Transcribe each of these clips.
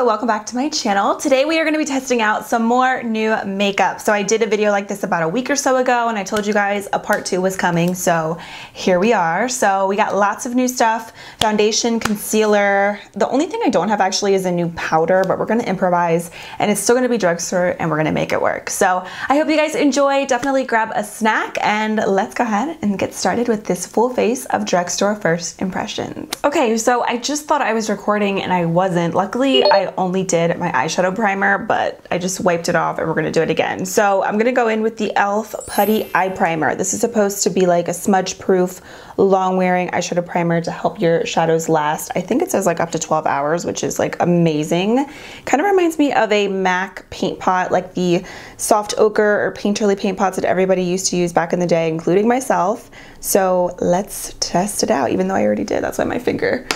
welcome back to my channel. Today we are going to be testing out some more new makeup. So I did a video like this about a week or so ago and I told you guys a part 2 was coming, so here we are. So we got lots of new stuff: foundation, concealer. The only thing I don't have actually is a new powder, but we're going to improvise and it's still going to be drugstore and we're going to make it work. So I hope you guys enjoy. Definitely grab a snack and let's go ahead and get started with this full face of drugstore first impressions. Okay, so I just thought I was recording and I wasn't. Luckily, I only did my eyeshadow primer, but I just wiped it off and we're gonna do it again. So I'm gonna go in with the e.l.f. Putty Eye Primer. This is supposed to be like a smudge-proof, long-wearing eyeshadow primer to help your shadows last. I think it says like up to 12 hours, which is like amazing. Kind of reminds me of a MAC paint pot, like the soft ochre or painterly paint pots that everybody used to use back in the day, including myself. So let's test it out, even though I already did. That's why my finger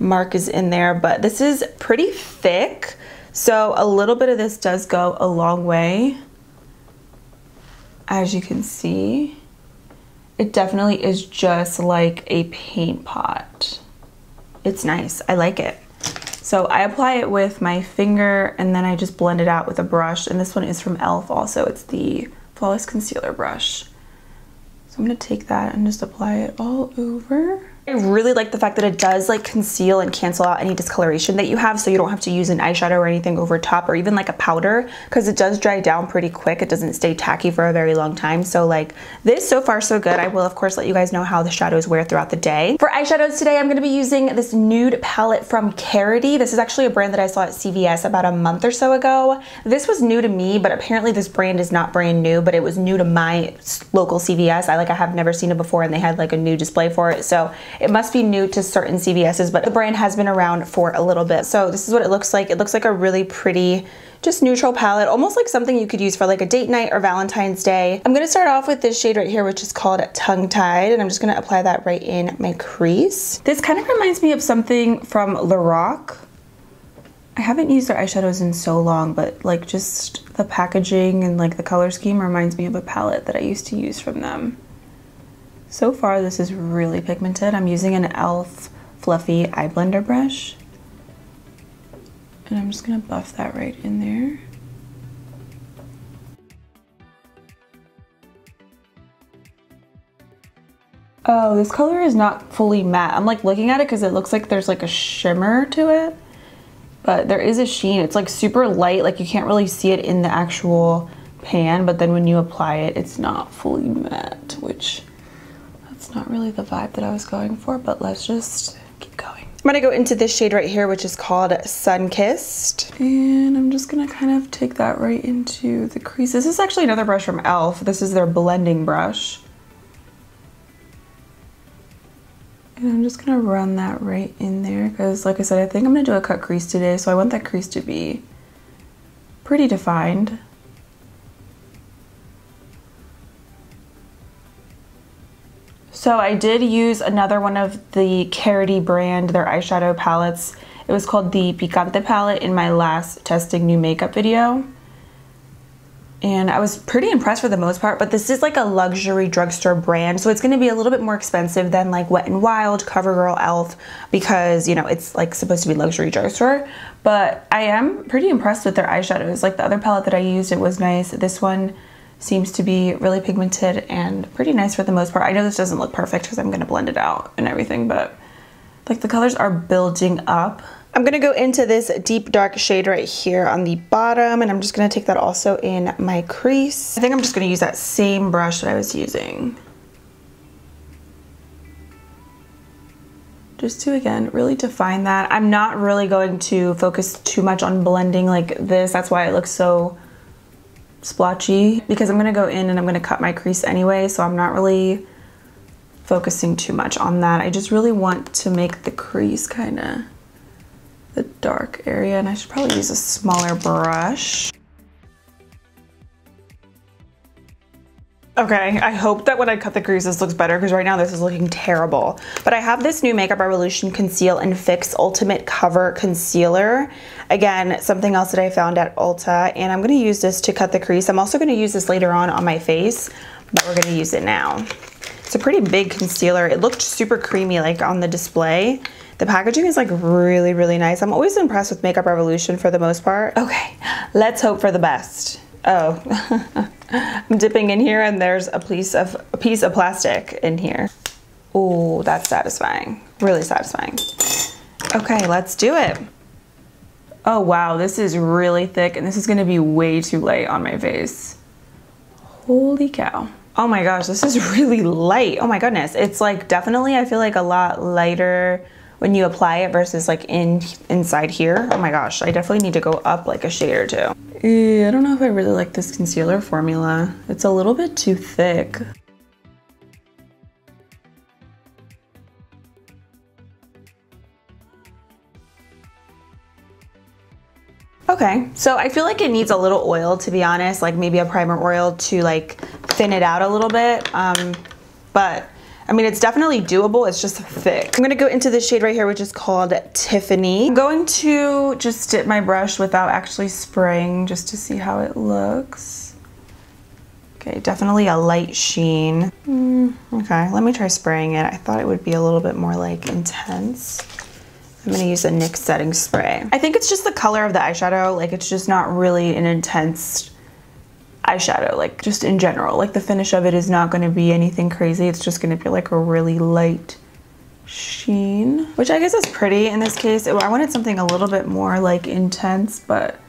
mark is in there, but this is pretty thick, so a little bit of this does go a long way. As you can see, it definitely is just like a paint pot. It's nice, I like it. So I apply it with my finger and then I just blend it out with a brush, and this one is from e.l.f. also. It's the Flawless Concealer brush. So I'm gonna take that and just apply it all over. I really like the fact that it does like conceal and cancel out any discoloration that you have, so you don't have to use an eyeshadow or anything over top, or even like a powder, because it does dry down pretty quick. It doesn't stay tacky for a very long time. So like this, so far so good. I will of course let you guys know how the shadows wear throughout the day. For eyeshadows today, I'm going to be using this nude palette from Carity. This is actually a brand that I saw at CVS about a month or so ago. This was new to me, but apparently this brand is not brand new, but it was new to my local CVS. I have never seen it before, and they had like a new display for it. So it must be new to certain CVS's, but the brand has been around for a little bit. So this is what it looks like. It looks like a really pretty, just neutral palette, almost like something you could use for like a date night or Valentine's Day. I'm gonna start off with this shade right here, which is called Tongue Tied, and I'm just gonna apply that right in my crease. This kind of reminds me of something from Lorac. I haven't used their eyeshadows in so long, but like just the packaging and like the color scheme reminds me of a palette that I used to use from them. So far, this is really pigmented. I'm using an e.l.f. Fluffy Eye Blender brush. And I'm just gonna buff that right in there. Oh, this color is not fully matte. I'm like looking at it because it looks like there's like a shimmer to it, but there is a sheen. It's like super light, like you can't really see it in the actual pan, but then when you apply it, it's not fully matte, which it's not really the vibe that I was going for, but let's just keep going. I'm gonna go into this shade right here, which is called Sunkissed. And I'm just gonna kind of take that right into the crease. This is actually another brush from e.l.f. This is their blending brush. And I'm just gonna run that right in there because, like I said, I think I'm gonna do a cut crease today, so I want that crease to be pretty defined. So I did use another one of the Carity brand, their eyeshadow palettes. It was called the Picante palette in my last testing new makeup video. And I was pretty impressed for the most part, but this is like a luxury drugstore brand, so it's gonna be a little bit more expensive than like Wet n Wild, CoverGirl, e.l.f. because, you know, it's like supposed to be luxury drugstore. But I am pretty impressed with their eyeshadows. Like the other palette that I used, it was nice. This one seems to be really pigmented and pretty nice for the most part. I know this doesn't look perfect because I'm gonna blend it out and everything, but like the colors are building up. I'm gonna go into this deep dark shade right here on the bottom, and I'm just gonna take that also in my crease. I think I'm just gonna use that same brush that I was using. Just to, again, really define that. I'm not really going to focus too much on blending like this. That's why it looks so splotchy, because I'm gonna go in and I'm gonna cut my crease anyway, so I'm not really focusing too much on that. I just really want to make the crease kind of the dark area, and I should probably use a smaller brush. Okay, I hope that when I cut the crease this looks better, because right now this is looking terrible. But I have this new Makeup Revolution Conceal and Fix Ultimate Cover Concealer. Again, something else that I found at Ulta, and I'm gonna use this to cut the crease. I'm also gonna use this later on my face, but we're gonna use it now. It's a pretty big concealer. It looked super creamy like on the display. The packaging is like really, really nice. I'm always impressed with Makeup Revolution for the most part. Okay, let's hope for the best. Oh, I'm dipping in here and there's a piece of plastic in here. Oh, that's satisfying. Really satisfying. Okay, let's do it. Oh wow, this is really thick and this is gonna be way too light on my face. Holy cow. Oh my gosh, this is really light. Oh my goodness. It's like definitely, I feel like a lot lighter when you apply it versus like inside here. Oh my gosh, I definitely need to go up like a shade or two. I don't know if I really like this concealer formula. It's a little bit too thick. Okay, so I feel like it needs a little oil, to be honest, like maybe a primer oil to like thin it out a little bit. But I mean, it's definitely doable, it's just thick. I'm gonna go into the shade right here, which is called Tiffany. I'm going to just dip my brush without actually spraying just to see how it looks. Okay, definitely a light sheen. Okay, let me try spraying it. I thought it would be a little bit more like intense. I'm gonna use a NYX setting spray. I think it's just the color of the eyeshadow. Like it's just not really an intense eyeshadow, like just in general. Like the finish of it is not gonna be anything crazy. It's just gonna be like a really light sheen, which I guess is pretty in this case. I wanted something a little bit more like intense, but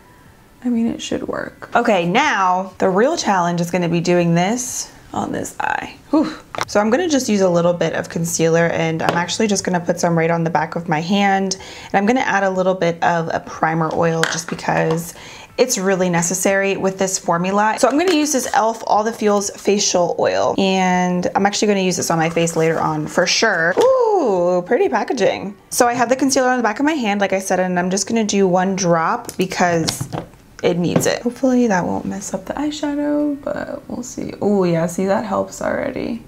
I mean, it should work. Okay, now the real challenge is gonna be doing this on this eye. Whew. So I'm gonna just use a little bit of concealer and I'm actually just gonna put some right on the back of my hand. And I'm gonna add a little bit of a primer oil just because it's really necessary with this formula. So I'm gonna use this e.l.f. All the Feels facial oil and I'm actually gonna use this on my face later on for sure. Ooh, pretty packaging. So I have the concealer on the back of my hand, like I said, and I'm just gonna do one drop because it needs it. Hopefully that won't mess up the eyeshadow, but we'll see. Oh yeah, see, that helps already.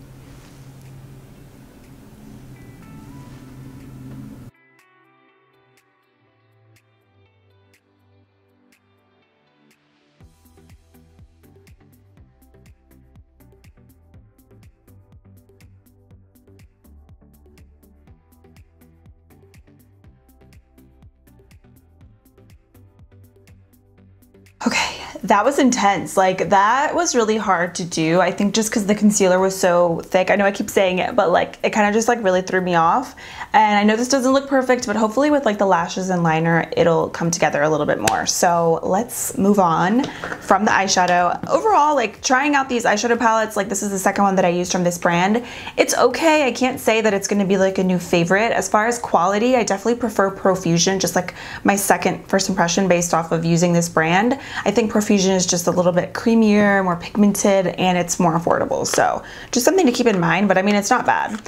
Okay, that was intense. Like that was really hard to do. I think just because the concealer was so thick. I know I keep saying it, but like it kind of just like really threw me off. And I know this doesn't look perfect, but hopefully with like the lashes and liner, it'll come together a little bit more. So let's move on from the eyeshadow. Overall, like trying out these eyeshadow palettes, like this is the second one that I used from this brand. It's okay. I can't say that it's gonna be like a new favorite. As far as quality, I definitely prefer Profusion, just like my second first impression based off of using this brand. I think Profusion is just a little bit creamier, more pigmented, and it's more affordable. So just something to keep in mind, but I mean, it's not bad.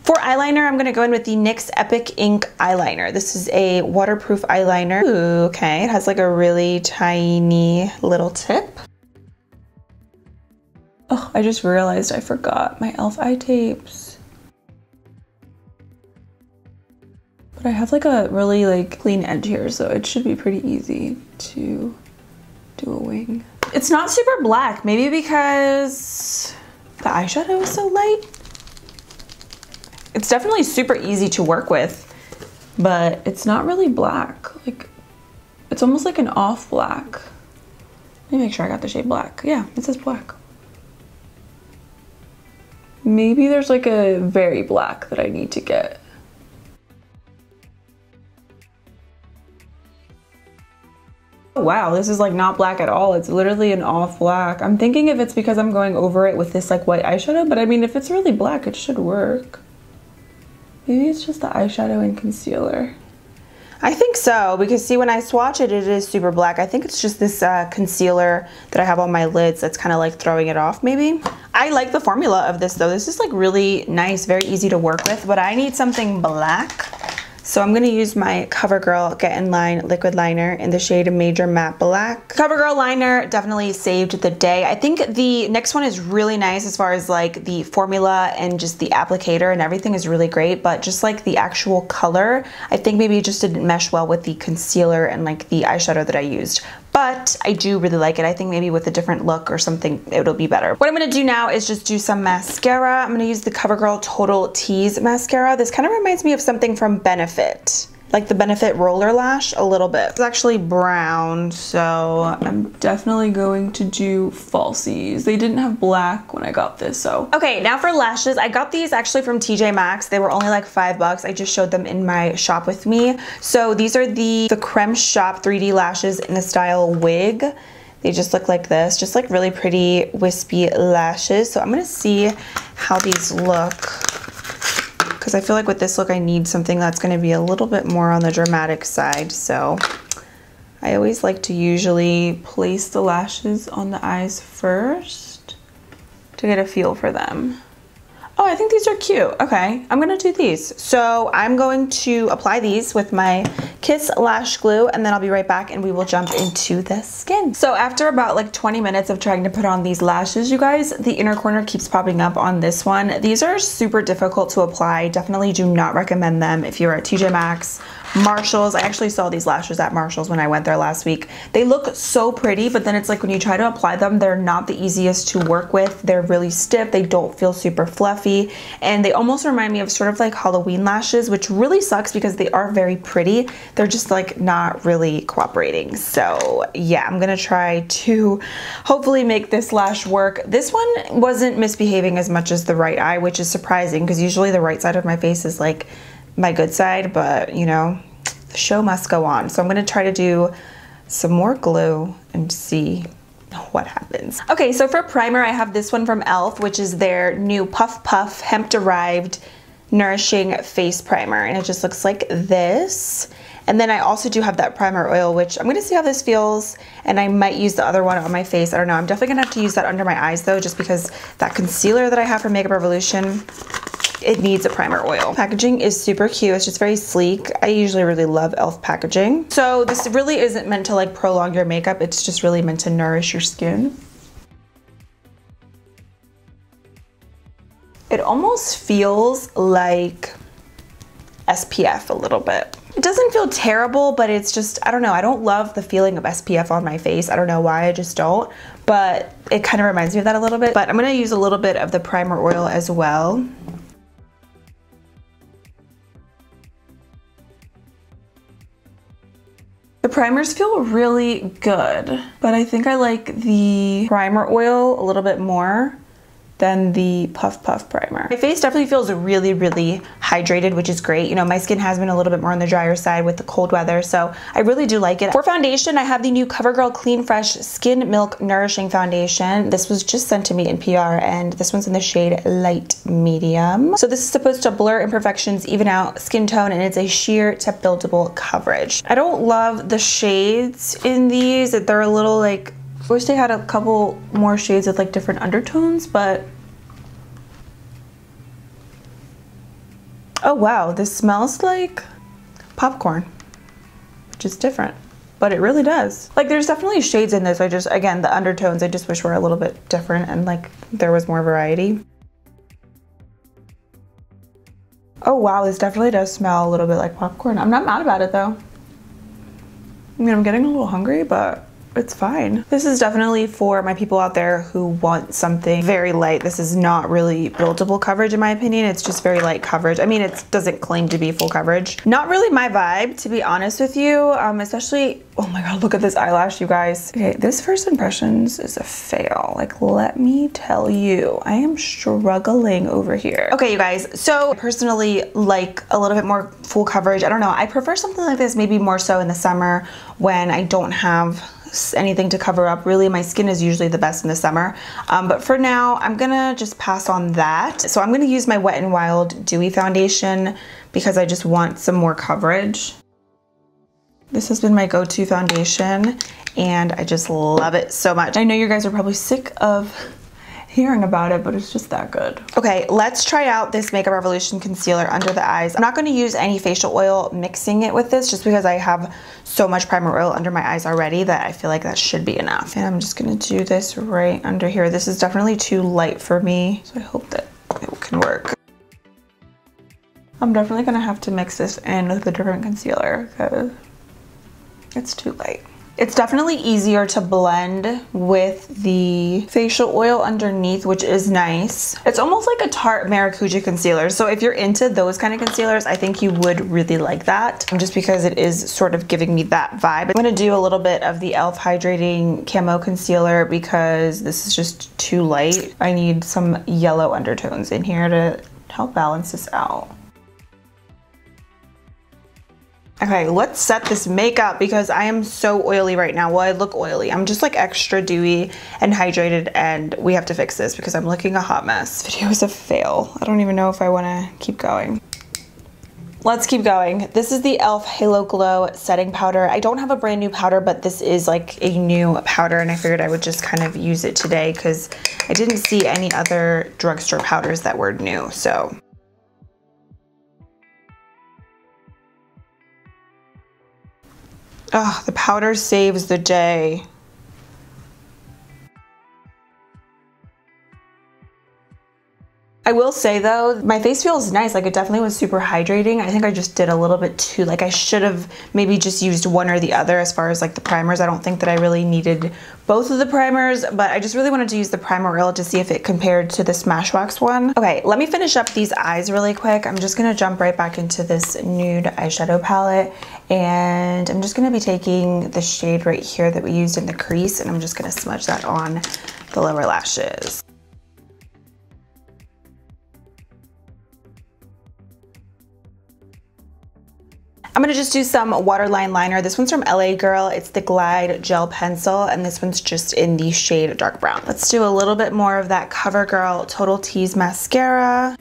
For eyeliner, I'm gonna go in with the NYX Epic Ink eyeliner. This is a waterproof eyeliner. Ooh, okay, it has like a really tiny little tip. Oh, I just realized I forgot my e.l.f. eye tapes. But I have like a really like clean edge here, so it should be pretty easy to do a wing. It's not super black, maybe because the eyeshadow is so light. It's definitely super easy to work with, but it's not really black. Like, it's almost like an off black. Let me make sure I got the shade black. Yeah, it says black. Maybe there's like a very black that I need to get. Wow, this is like not black at all. It's literally an off black. I'm thinking if it's because I'm going over it with this like white eyeshadow, but I mean, if it's really black, it should work. Maybe it's just the eyeshadow and concealer. I think so, because see, when I swatch it, it is super black. I think it's just this concealer that I have on my lids that's kind of like throwing it off maybe. I like the formula of this though. This is like really nice, very easy to work with, but I need something black. So I'm gonna use my CoverGirl Get In Line liquid liner in the shade Major Matte Black. CoverGirl liner definitely saved the day. I think the next one is really nice as far as like the formula and just the applicator and everything is really great, but just like the actual color, I think maybe it just didn't mesh well with the concealer and like the eyeshadow that I used. but I do really like it. I think maybe with a different look or something, it'll be better. What I'm gonna do now is just do some mascara. I'm gonna use the CoverGirl Total Tease mascara. This kind of reminds me of something from Benefit, like the Benefit Roller Lash a little bit. It's actually brown, so I'm definitely going to do falsies. They didn't have black when I got this, so. Okay, now for lashes. I got these actually from TJ Maxx. They were only like $5. I just showed them in my shop with me. So these are the Creme Shop 3D lashes in the style wig. They just look like this, just like really pretty wispy lashes. So I'm gonna see how these look, because I feel like with this look I need something that's going to be a little bit more on the dramatic side. So I always like to usually place the lashes on the eyes first to get a feel for them. Oh, I think these are cute. Okay, I'm gonna do these. So I'm going to apply these with my Kiss Lash Glue, and then I'll be right back and we will jump into the skin. So after about like 20 minutes of trying to put on these lashes, you guys, the inner corner keeps popping up on this one. These are super difficult to apply. Definitely do not recommend them if you're at TJ Maxx, Marshalls. I actually saw these lashes at Marshalls when I went there last week. They look so pretty, but then it's like when you try to apply them, they're not the easiest to work with. They're really stiff. They don't feel super fluffy, and they almost remind me of sort of like Halloween lashes, which really sucks because they are very pretty. They're just like not really cooperating. So yeah, I'm gonna try to hopefully make this lash work. This one wasn't misbehaving as much as the right eye, which is surprising because usually the right side of my face is like my good side, but you know, the show must go on. So I'm gonna try to do some more glue and see what happens. Okay, so for primer, I have this one from e.l.f., which is their new Puff Puff Hemp Derived Nourishing Face Primer, and it just looks like this. And then I also do have that primer oil, which I'm gonna see how this feels, and I might use the other one on my face. I don't know, I'm definitely gonna have to use that under my eyes though, just because that concealer that I have from Makeup Revolution, it needs a primer oil. Packaging is super cute. It's just very sleek. I usually really love e.l.f. packaging. So this really isn't meant to like prolong your makeup. It's just really meant to nourish your skin. It almost feels like SPF a little bit. It doesn't feel terrible, but it's just, I don't know. I don't love the feeling of SPF on my face. I don't know why, I just don't. But it kind of reminds me of that a little bit. But I'm gonna use a little bit of the primer oil as well. The primers feel really good, but I think I like the primer oil a little bit more than the Puff Puff primer. My face definitely feels really, really hydrated, which is great. You know, my skin has been a little bit more on the drier side with the cold weather, so I really do like it. For foundation, I have the new CoverGirl Clean Fresh Skin Milk Nourishing Foundation. This was just sent to me in PR, and this one's in the shade Light Medium. So this is supposed to blur imperfections, even out skin tone, and it's a sheer to buildable coverage. I don't love the shades in these. They're a little like, I wish they had a couple more shades with like different undertones, but oh wow, this smells like popcorn, which is different, but it really does. Like there's definitely shades in this. I just, again, the undertones I just wish were a little bit different and like there was more variety. Oh wow, this definitely does smell a little bit like popcorn. I'm not mad about it though. I mean, I'm getting a little hungry, but it's fine. This is definitely for my people out there who want something very light. This is not really buildable coverage in my opinion. It's just very light coverage. I mean, it doesn't claim to be full coverage. Not really my vibe, to be honest with you. Especially, oh my God, look at this eyelash, you guys. Okay, this first impressions is a fail. Like, let me tell you, I am struggling over here. Okay, you guys, so I personally like a little bit more full coverage. I don't know, I prefer something like this maybe more so in the summer when I don't have anything to cover up. Really, my skin is usually the best in the summer, but for now I'm gonna just pass on that. So I'm gonna use my Wet n Wild Dewy Foundation because I just want some more coverage. This has been my go-to foundation and I just love it so much. I know you guys are probably sick of hearing about it, but it's just that good. Okay, let's try out this Makeup Revolution concealer under the eyes. I'm not going to use any facial oil mixing it with this just because I have so much primer oil under my eyes already that I feel like that should be enough. And I'm just going to do this right under here. This is definitely too light for me, so I hope that it can work. I'm definitely going to have to mix this in with a different concealer because it's too light. It's definitely easier to blend with the facial oil underneath, which is nice. It's almost like a Tarte Maracuja concealer. So if you're into those kind of concealers, I think you would really like that, just because it is sort of giving me that vibe. I'm gonna do a little bit of the e.l.f. Hydrating Camo Concealer because this is just too light. I need some yellow undertones in here to help balance this out. Okay, let's set this makeup because I am so oily right now. Well, I look oily. I'm just like extra dewy and hydrated, and we have to fix this because I'm looking a hot mess. This video is a fail. I don't even know if I want to keep going. Let's keep going. This is the e.l.f. Halo Glow Setting Powder. I don't have a brand new powder, but this is like a new powder, and I figured I would just kind of use it today because I didn't see any other drugstore powders that were new, so. Oh, the powder saves the day. I will say though, my face feels nice. Like, it definitely was super hydrating. I think I just did a little bit too, like I should have maybe just used one or the other as far as like the primers. I don't think that I really needed both of the primers, but I just really wanted to use the primer oil to see if it compared to the Smashbox one. Okay, let me finish up these eyes really quick. I'm just gonna jump right back into this nude eyeshadow palette, and I'm just gonna be taking the shade right here that we used in the crease, and I'm just gonna smudge that on the lower lashes. I'm gonna just do some waterline liner. This one's from LA Girl. It's the Glide Gel Pencil, and this one's just in the shade Dark Brown. Let's do a little bit more of that CoverGirl Total Tease mascara.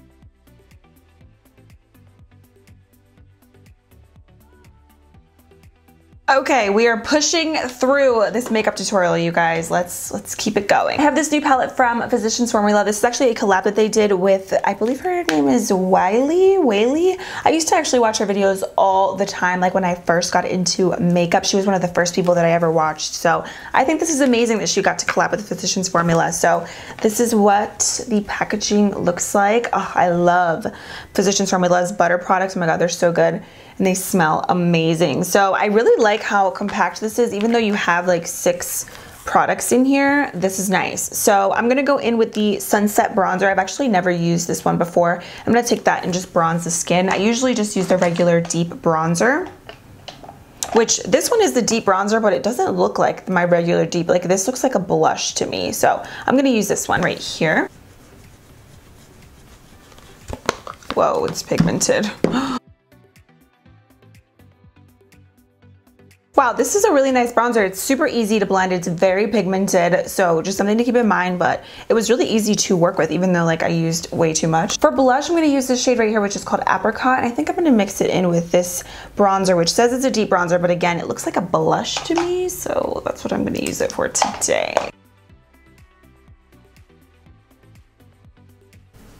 Okay, we are pushing through this makeup tutorial, you guys. Let's keep it going. I have this new palette from Physicians Formula. This is actually a collab that they did with, I believe her name is Whaley. I used to actually watch her videos all the time, like when I first got into makeup. She was one of the first people that I ever watched. So I think this is amazing that she got to collab with Physicians Formula. So this is what the packaging looks like. Oh, I love Physicians Formula's butter products. Oh my God, they're so good. And they smell amazing. So I really like how compact this is. Even though you have like 6 products in here, this is nice. So I'm gonna go in with the Sunset Bronzer. I've actually never used this one before. I'm gonna take that and just bronze the skin. I usually just use the regular deep bronzer, which this one is the deep bronzer, but it doesn't look like my regular deep. Like, this looks like a blush to me. So I'm gonna use this one right here. Whoa, it's pigmented. Wow, this is a really nice bronzer. It's super easy to blend. It's very pigmented, so just something to keep in mind, but it was really easy to work with, even though like I used way too much. For blush, I'm gonna use this shade right here, which is called Apricot, and I think I'm gonna mix it in with this bronzer, which says it's a deep bronzer, but again, it looks like a blush to me, so that's what I'm gonna use it for today.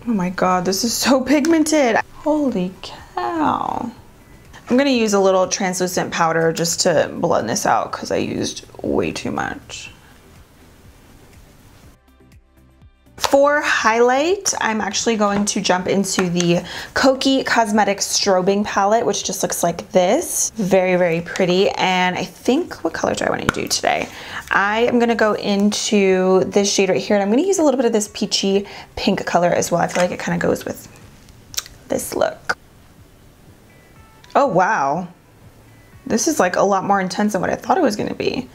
Oh my God, this is so pigmented. Holy cow. I'm gonna use a little translucent powder just to blend this out because I used way too much. For highlight, I'm actually going to jump into the Kokie Cosmetics Strobing palette, which just looks like this. Very, very pretty. And I think, what color do I want to do today? I am gonna go into this shade right here, and I'm gonna use a little bit of this peachy pink color as well. I feel like it kind of goes with this look. Oh wow, this is like a lot more intense than what I thought it was gonna be.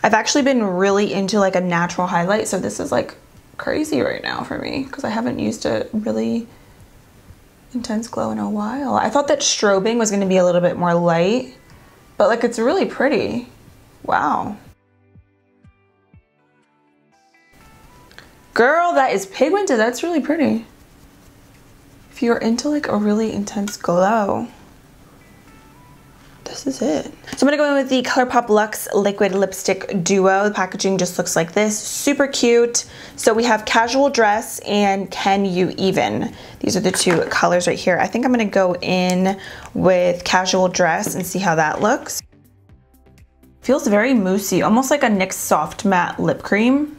I've actually been really into like a natural highlight, so this is like crazy right now for me because I haven't used a really intense glow in a while. I thought that strobing was gonna be a little bit more light, but like it's really pretty. Wow. Girl, that is pigmented. That's really pretty. If you're into like a really intense glow, this is it. So I'm gonna go in with the ColourPop Luxe Liquid Lipstick Duo. The packaging just looks like this, super cute. So we have Casual Dress and Can You Even. These are the 2 colors right here. I think I'm gonna go in with Casual Dress and see how that looks. Feels very moussey, almost like a NYX Soft Matte Lip Cream.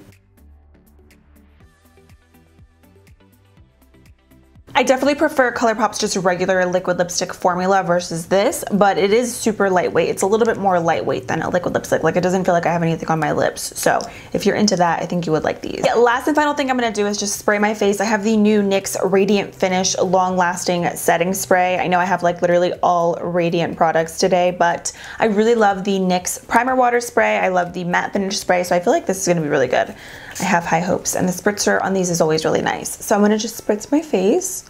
I definitely prefer ColourPop's just regular liquid lipstick formula versus this, but it is super lightweight. It's a little bit more lightweight than a liquid lipstick. Like, it doesn't feel like I have anything on my lips. So if you're into that, I think you would like these. Yeah, last and final thing I'm gonna do is just spray my face. I have the new NYX Radiant Finish Long Lasting Setting Spray. I know I have like literally all Radiant products today, but I really love the NYX Primer Water Spray. I love the Matte Finish Spray, so I feel like this is gonna be really good. I have high hopes, and the spritzer on these is always really nice. So I'm gonna just spritz my face.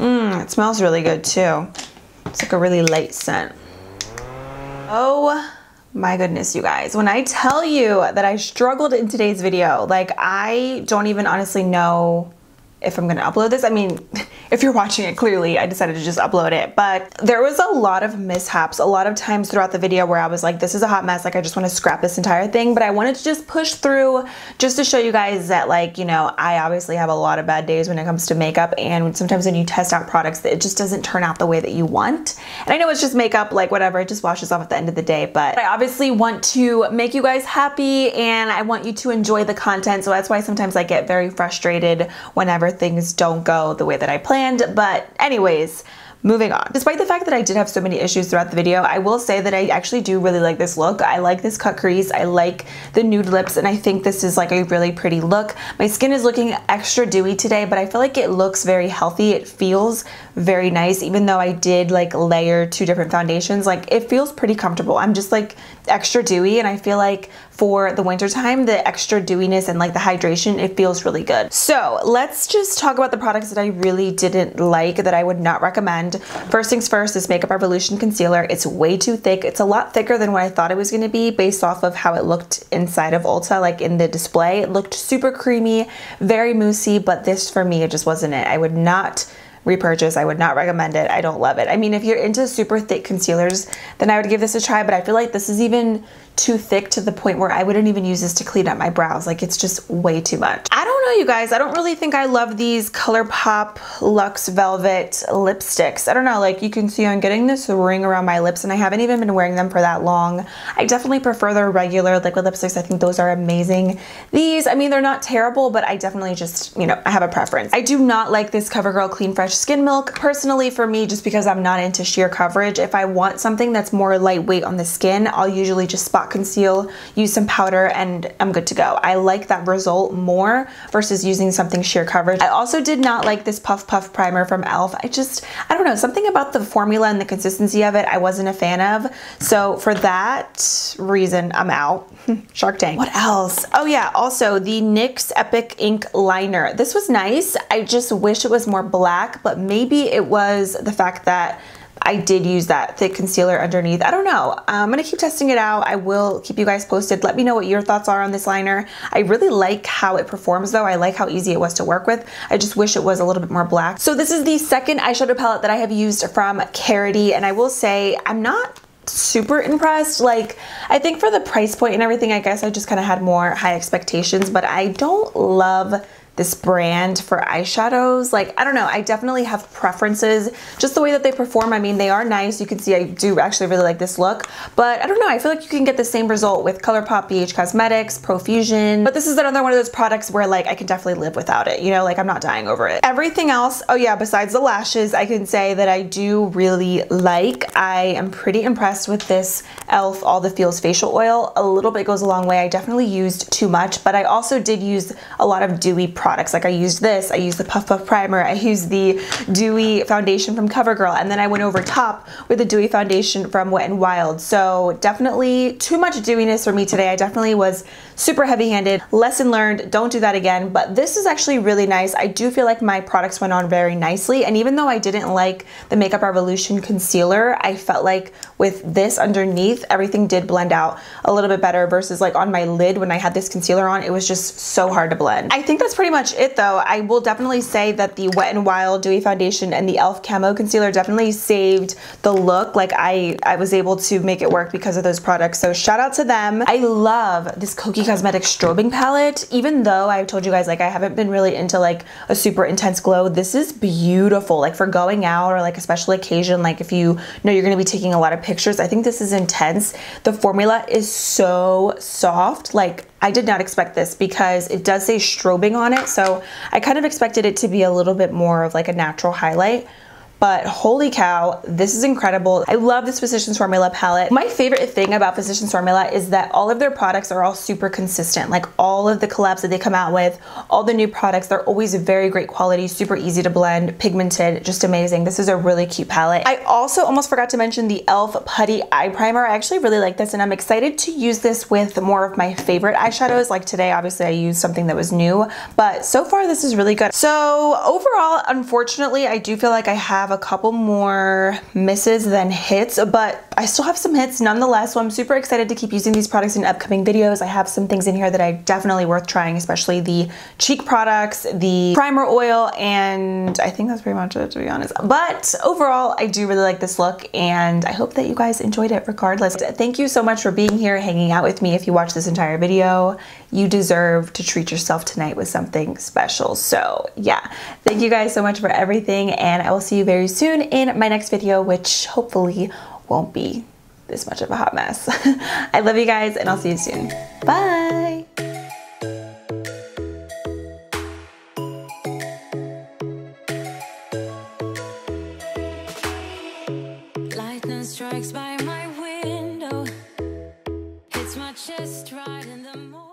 It smells really good too. It's like a really light scent. Oh my goodness, you guys. When I tell you that I struggled in today's video, like, I don't even honestly know if I'm gonna upload this. I mean, if you're watching it, clearly I decided to just upload it, but there was a lot of mishaps, a lot of times throughout the video where I was like, this is a hot mess, like I just want to scrap this entire thing, but I wanted to just push through just to show you guys that, like, you know, I obviously have a lot of bad days when it comes to makeup, and sometimes when you test out products that it just doesn't turn out the way that you want. And I know it's just makeup, like whatever, it just washes off at the end of the day, but I obviously want to make you guys happy and I want you to enjoy the content, so that's why sometimes I get very frustrated whenever things don't go the way that I planned. But anyways, moving on. Despite the fact that I did have so many issues throughout the video, I will say that I actually do really like this look. I like this cut crease, I like the nude lips, and I think this is like a really pretty look. My skin is looking extra dewy today, but I feel like it looks very healthy. It feels very nice, even though I did like layer 2 different foundations. Like, it feels pretty comfortable. I'm just like extra dewy, and I feel like for the winter time, the extra dewiness and like the hydration, it feels really good. So let's just talk about the products that I really didn't like, that I would not recommend. First things first, this Makeup Revolution concealer. It's way too thick. It's a lot thicker than what I thought it was gonna be based off of how it looked inside of Ulta, like in the display. It looked super creamy, very moussey, but this for me, it just wasn't it. I would not repurchase. I would not recommend it. I don't love it. I mean, if you're into super thick concealers, then I would give this a try, but I feel like this is even too thick to the point where I wouldn't even use this to clean up my brows. Like, it's just way too much. I don't know, you guys. I don't really think I love these ColourPop Luxe Velvet lipsticks. I don't know, like, you can see I'm getting this ring around my lips, and I haven't even been wearing them for that long. I definitely prefer their regular liquid lipsticks. I think those are amazing. These, I mean, they're not terrible, but I definitely just, you know, I have a preference. I do not like this CoverGirl Clean Fresh Skin Milk, personally, for me, just because I'm not into sheer coverage. If I want something that's more lightweight on the skin, I'll usually just spot conceal, use some powder, and I'm good to go. I like that result more versus using something sheer coverage. I also did not like this Puff Puff primer from e.l.f. I don't know, something about the formula and the consistency of it I wasn't a fan of. So for that reason, I'm out. Shark Tank. What else? Oh yeah, also the NYX Epic Ink Liner. This was nice. I just wish it was more black, but maybe it was the fact that I did use that thick concealer underneath. I don't know. I'm gonna keep testing it out. I will keep you guys posted. Let me know what your thoughts are on this liner. I really like how it performs though. I like how easy it was to work with. I just wish it was a little bit more black. So this is the second eyeshadow palette that I have used from Carity, and I will say I'm not super impressed. Like, I think for the price point and everything, I guess I just kind of had more high expectations, but I don't love this brand for eyeshadows. Like, I don't know, I definitely have preferences, just the way that they perform. I mean, they are nice. You can see I do actually really like this look, but I don't know, I feel like you can get the same result with ColourPop, BH Cosmetics, Profusion, but this is another one of those products where like I can definitely live without it, you know, like I'm not dying over it. Everything else, oh yeah, besides the lashes, I can say that I do really like. I am pretty impressed with this e.l.f. All the Feels facial oil. A little bit goes a long way. I definitely used too much, but I also did use a lot of dewy products. Like, I used this, I used the Puff Puff primer, I used the dewy foundation from CoverGirl, and then I went over top with the dewy foundation from Wet n Wild. So definitely too much dewiness for me today. I definitely was super heavy-handed. Lesson learned, don't do that again. But this is actually really nice. I do feel like my products went on very nicely, and even though I didn't like the Makeup Revolution concealer, I felt like with this underneath, everything did blend out a little bit better versus like on my lid when I had this concealer on, it was just so hard to blend. I think that's pretty much it though. I will definitely say that the Wet n Wild Dewy Foundation and the e.l.f. Camo Concealer definitely saved the look. Like, I was able to make it work because of those products, so shout out to them. I love this Cookie Cosmetics strobing palette. Even though I've told you guys, like, I haven't been really into like a super intense glow, this is beautiful. Like for going out or like a special occasion, like if you know you're gonna be taking a lot of pictures, I think this is intense. The formula is so soft. Like I did not expect this because it does say strobing on it. So I kind of expected it to be a little bit more of like a natural highlight. But holy cow, this is incredible. I love this Physicians Formula palette. My favorite thing about Physicians Formula is that all of their products are all super consistent. Like all of the collabs that they come out with, all the new products, they're always very great quality, super easy to blend, pigmented, just amazing. This is a really cute palette. I also almost forgot to mention the e.l.f. Putty Eye Primer. I actually really like this and I'm excited to use this with more of my favorite eyeshadows. Like today, obviously I used something that was new, but so far this is really good. So overall, unfortunately, I do feel like I have a couple more misses than hits, but I still have some hits nonetheless. So I'm super excited to keep using these products in upcoming videos. I have some things in here that are definitely worth trying, especially the cheek products, the primer oil, and I think that's pretty much it, to be honest. But overall, I do really like this look and I hope that you guys enjoyed it regardless. Thank you so much for being here, hanging out with me. If you watched this entire video, you deserve to treat yourself tonight with something special. So yeah, thank you guys so much for everything and I will see you very soon in my next video, which hopefully won't be this much of a hot mess. I love you guys and I'll see you soon. Bye. Lightning strikes by my window, hits my chest right in the morning.